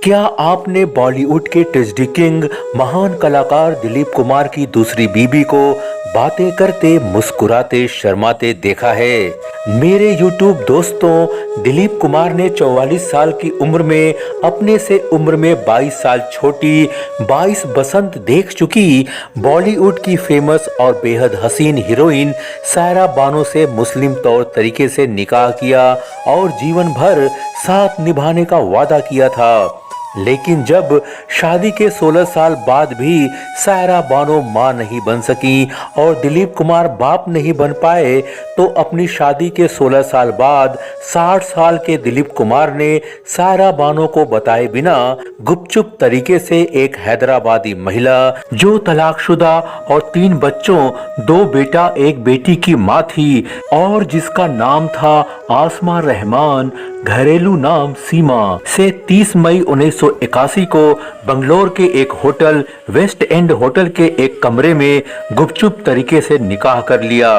क्या आपने बॉलीवुड के ट्रेजेडी किंग महान कलाकार दिलीप कुमार की दूसरी बीबी को बातें करते मुस्कुराते शर्माते देखा है? मेरे YouTube दोस्तों, दिलीप कुमार ने 44 साल की उम्र में अपने से उम्र में 22 साल छोटी 22 बसंत देख चुकी बॉलीवुड की फेमस और बेहद हसीन हीरोइन सायरा बानो से मुस्लिम तौर तरीके से निकाह किया और जीवन भर साथ निभाने का वादा किया था। लेकिन जब शादी के 16 साल बाद भी सायरा बानो मां नहीं बन सकी और दिलीप कुमार बाप नहीं बन पाए, तो अपनी शादी के 16 साल बाद 60 साल के दिलीप कुमार ने सायरा बानो को बताए बिना गुपचुप तरीके से एक हैदराबादी महिला जो तलाकशुदा और 3 बच्चों 2 बेटा 1 बेटी की मां थी और जिसका नाम था आसमा रहमान, घरेलू नाम सीमा, से 30 मई 1981 को बंगलोर के एक होटल वेस्ट एंड होटल के एक कमरे में गुपचुप तरीके से निकाह कर लिया।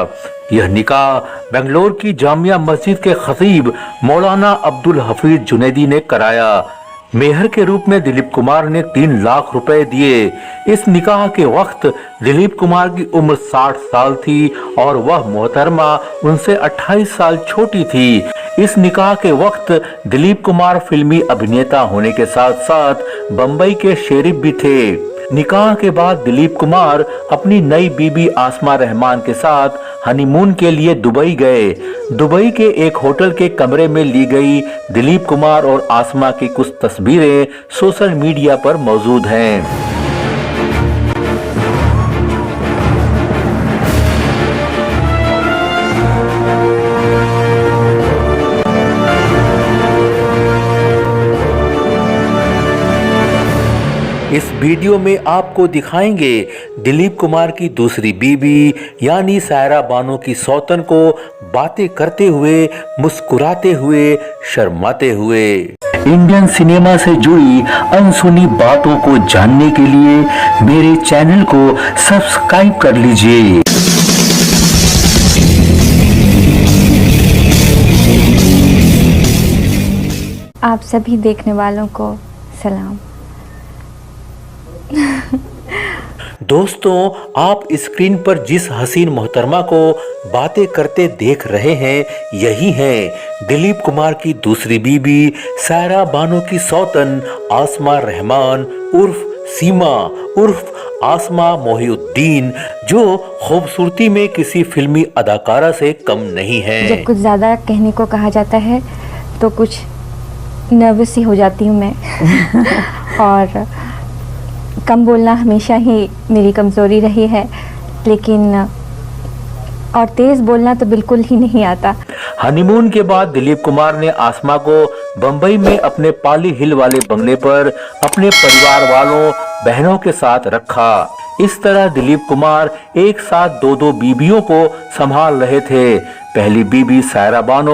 यह निकाह बंगलोर की जामिया मस्जिद के खतीब मौलाना अब्दुल हफीज जुनैदी ने कराया। मेहर के रूप में दिलीप कुमार ने 3 लाख रुपए दिए। इस निकाह के वक्त दिलीप कुमार की उम्र 60 साल थी और वह मोहतरमा उनसे 28 साल छोटी थी। इस निकाह के वक्त दिलीप कुमार फिल्मी अभिनेता होने के साथ साथ बम्बई के शेरिफ भी थे। निकाह के बाद दिलीप कुमार अपनी नई बीबी आसमा रहमान के साथ हनीमून के लिए दुबई गए। दुबई के एक होटल के कमरे में ली गई दिलीप कुमार और आसमा की कुछ तस्वीरें सोशल मीडिया पर मौजूद हैं। इस वीडियो में आपको दिखाएंगे दिलीप कुमार की दूसरी बीबी यानी सायरा बानो की सौतन को बातें करते हुए, मुस्कुराते हुए, शर्माते हुए। इंडियन सिनेमा से जुड़ी अनसुनी बातों को जानने के लिए मेरे चैनल को सब्सक्राइब कर लीजिए। आप सभी देखने वालों को सलाम। दोस्तों, आप स्क्रीन पर जिस हसीन मोहतरमा को बातें करते देख रहे हैं, यही है दिलीप कुमार की दूसरी बीबी सायरा बानो की सौतन आसमा रहमान उर्फ सीमा उर्फ आसमा मोहिउद्दीन, जो खूबसूरती में किसी फिल्मी अदाकारा से कम नहीं है। जब कुछ ज़्यादा कहने को कहा जाता है तो कुछ नर्वस ही हो जाती हूँ मैं और कम बोलना हमेशा ही मेरी कमज़ोरी रही है, लेकिन और तेज़ बोलना तो बिल्कुल ही नहीं आता। हनीमून के बाद दिलीप कुमार ने आसमा को बंबई में अपने पाली हिल वाले बंगले पर अपने परिवार वालों बहनों के साथ रखा। इस तरह दिलीप कुमार एक साथ 2 बीबियों को संभाल रहे थे। पहली बीबी सायरा बानो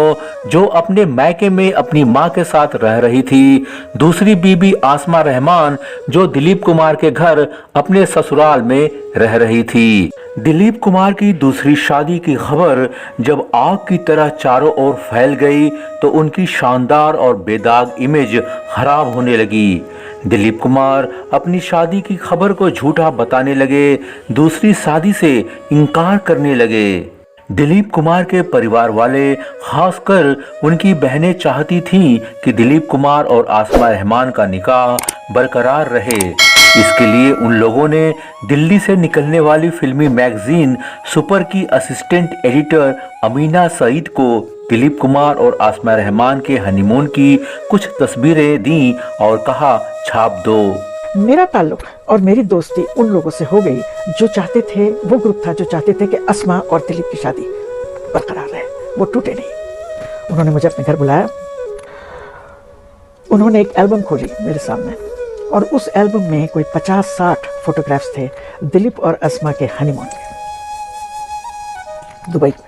जो अपने मायके में अपनी मां के साथ रह रही थी। दूसरी बीबी आसमा रहमान जो दिलीप कुमार के घर अपने ससुराल में रह रही थी। दिलीप कुमार की दूसरी शादी की खबर जब आग की तरह चारों ओर फैल गई तो उनकी शानदार और बेदाग इमेज खराब होने लगी। दिलीप कुमार अपनी शादी की खबर को झूठा बताने लगे, दूसरी शादी से इनकार करने लगे। दिलीप कुमार के परिवार वाले, खासकर उनकी बहनें चाहती थीं कि दिलीप कुमार और आसमा रहमान का निकाह बरकरार रहे। इसके लिए उन लोगों ने दिल्ली से निकलने वाली फिल्मी मैगजीन सुपर की असिस्टेंट एडिटर अमीना सईद को दिलीप कुमार और आसमा रहमान के हनीमून की कुछ तस्वीरें दी और कहा, छाप दो। मेरा ताल्लुक और मेरी दोस्ती उन लोगों से हो गई जो चाहते थे, वो ग्रुप था जो चाहते थे कि अस्मा और दिलीप की शादी बरकरार रहे, वो टूटे नहीं। उन्होंने मुझे अपने घर बुलाया, उन्होंने एक एल्बम खोली मेरे सामने और उस एल्बम में कोई 50-60 फोटोग्राफ्स थे दिलीप और अस्मा के हनीमून के दुबई में।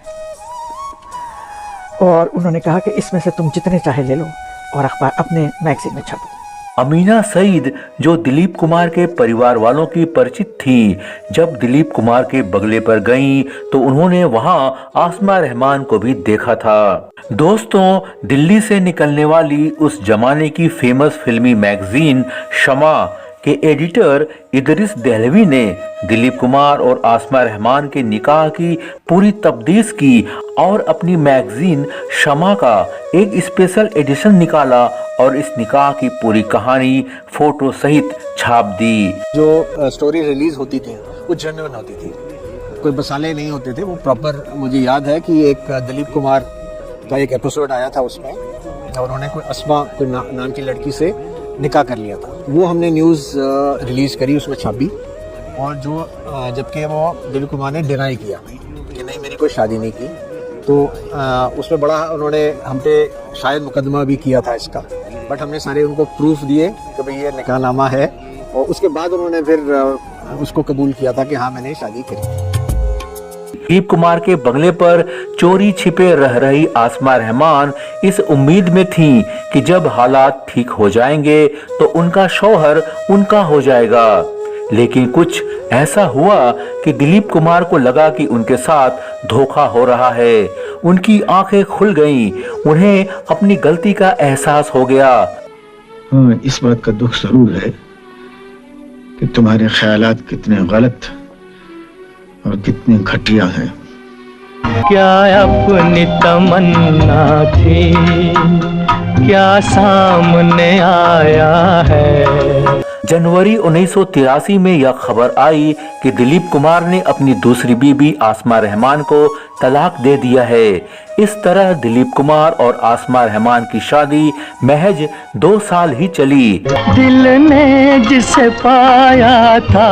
और उन्होंने कहा कि इसमें से तुम जितने चाहे ले लो और अखबार अपने मैगजीन में छापो। अमीना सईद जो दिलीप कुमार के परिवार वालों की परिचित थी, जब दिलीप कुमार के बंगले पर गईं तो उन्होंने वहां आसमा रहमान को भी देखा था। दोस्तों, दिल्ली से निकलने वाली उस जमाने की फेमस फिल्मी मैगजीन शमा के एडिटर इदरिस देहलवी ने दिलीप कुमार और आसमा रहमान के निकाह की पूरी तफ्तीश की और अपनी मैगजीन शमा का एक स्पेशल एडिशन निकाला और इस निकाह की पूरी कहानी फोटो सहित छाप दी। जो स्टोरी रिलीज होती थी वो जेन्युइन होती थी, कोई मसाले नहीं होते थे, वो प्रॉपर। मुझे याद है कि एक दिलीप कुमार का एक एपिसोड आया था, उसमें उन्होंने कोई अस्मा कोई नाम की लड़की से निकाह कर लिया था, वो हमने न्यूज़ रिलीज करी, उसमें छापी। और जो जबकि वो दिलीप कुमार ने डिनाई किया कि नहीं मेरी कोई शादी नहीं की, तो उसमें बड़ा उन्होंने हम पे शायद मुकदमा भी किया था इसका, बट हमने सारे उनको प्रूफ दिए कि भाई ये निकाहनामा है, और उसके बाद उन्होंने फिर उसको कबूल किया था कि हाँ मैंने शादी करी। दिलीप कुमार के बंगले पर चोरी छिपे रह रही आसमा रहमान इस उम्मीद में थीं कि जब हालात ठीक हो जाएंगे तो उनका शौहर उनका हो जाएगा। लेकिन कुछ ऐसा हुआ कि दिलीप कुमार को लगा कि उनके साथ धोखा हो रहा है। उनकी आंखें खुल गईं, उन्हें अपनी गलती का एहसास हो गया। हाँ, इस बात का दुख जरूर है कि तुम्हारे ख्यालात कितने गलत और कितने घटिया हैं। क्या अपनी तमन्ना थी, क्या सामने आया है। जनवरी 1983 में यह खबर आई कि दिलीप कुमार ने अपनी दूसरी बीबी आसमा रहमान को तलाक दे दिया है। इस तरह दिलीप कुमार और आसमा रहमान की शादी महज 2 साल ही चली। दिल ने जिसे पाया था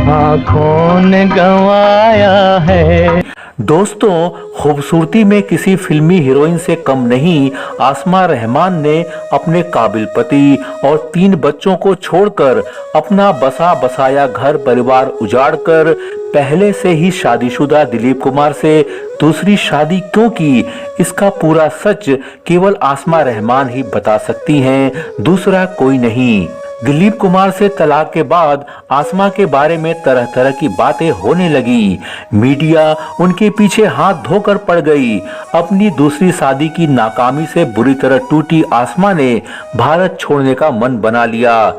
आँखों ने गंवाया है। दोस्तों, खूबसूरती में किसी फिल्मी हीरोइन से कम नहीं आसमा रहमान ने अपने काबिल पति और 3 बच्चों को छोड़कर अपना बसा बसाया घर परिवार उजाड़कर पहले से ही शादीशुदा दिलीप कुमार से दूसरी शादी क्यों की, इसका पूरा सच केवल आसमा रहमान ही बता सकती हैं, दूसरा कोई नहीं। दिलीप कुमार से तलाक के बाद आसमा के बारे में तरह तरह की बातें होने लगी। मीडिया उनके पीछे हाथ धोकर पड़ गई। अपनी दूसरी शादी की नाकामी से बुरी तरह टूटी आसमा ने भारत छोड़ने का मन बना लिया।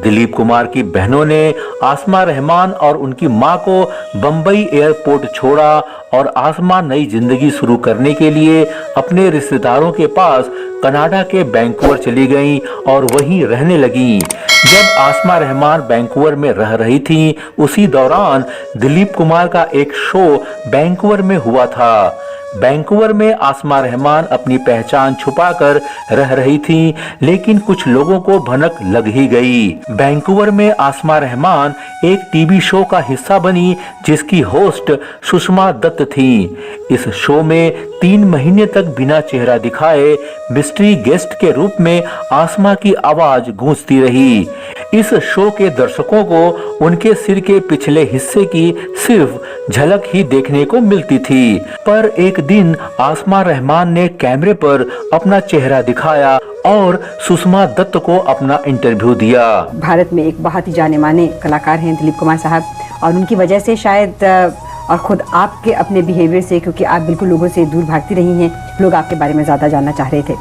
दिलीप कुमार की बहनों ने आसमा रहमान और उनकी मां को बंबई एयरपोर्ट छोड़ा और आसमा नई जिंदगी शुरू करने के लिए अपने रिश्तेदारों के पास कनाडा के वैंकूवर चली गईं और वहीं रहने लगीं। जब आसमा रहमान वैंकूवर में रह रही थीं, उसी दौरान दिलीप कुमार का एक शो वैंकूवर में हुआ था। वैंकूवर में आसमा रहमान अपनी पहचान छुपाकर रह रही थीं, लेकिन कुछ लोगों को भनक लग ही गई। वैंकूवर में आसमा रहमान एक टीवी शो का हिस्सा बनी जिसकी होस्ट सुषमा दत्त थीं। इस शो में 3 महीने तक बिना चेहरा दिखाए मिस्ट्री गेस्ट के रूप में आसमा की आवाज गूंजती रही। इस शो के दर्शकों को उनके सिर के पिछले हिस्से की सिर्फ झलक ही देखने को मिलती थी। पर एक दिन आसमा रहमान ने कैमरे पर अपना चेहरा दिखाया और सुषमा दत्त को अपना इंटरव्यू दिया। भारत में एक बहुत ही जाने माने कलाकार हैं दिलीप कुमार साहब, और उनकी वजह से शायद और खुद आपके अपने बिहेवियर से, क्योंकि आप बिल्कुल लोगों से दूर भागती रही हैं, लोग आपके बारे में ज़्यादा जानना चाह रहे थे।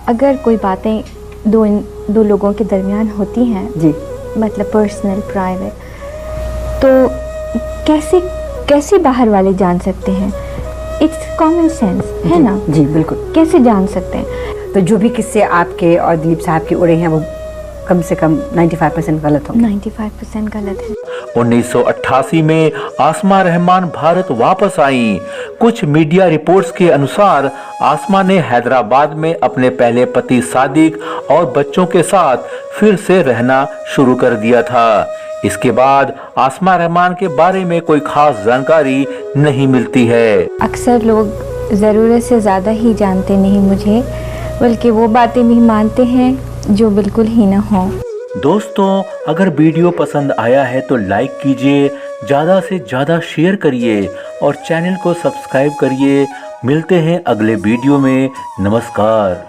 अगर कोई बातें दो लोगों के दरमियान होती हैं जी, मतलब पर्सनल प्राइवेट, तो कैसे बाहर वाले जान सकते हैं? इट्स कॉमन सेंस है ना? जी बिल्कुल। कैसे जान सकते हैं? तो जो भी किस्से आपके और दिलीप साहब के उड़े हैं वो कम से कम 95% गलत होंगे। 95% गलत है। 1988 में आसमा रहमान भारत वापस आईं। कुछ मीडिया रिपोर्ट्स के अनुसार आसमा ने हैदराबाद में अपने पहले पति सादिक और बच्चों के साथ फिर से रहना शुरू कर दिया था। इसके बाद आसमा रहमान के बारे में कोई खास जानकारी नहीं मिलती है। अक्सर लोग ज़रूरत से ज़्यादा ही जानते नहीं मुझे, बल्कि वो बातें भी मानते हैं जो बिल्कुल ही ना हो। दोस्तों, अगर वीडियो पसंद आया है तो लाइक कीजिए, ज़्यादा से ज़्यादा शेयर करिए और चैनल को सब्सक्राइब करिए। मिलते हैं अगले वीडियो में। नमस्कार।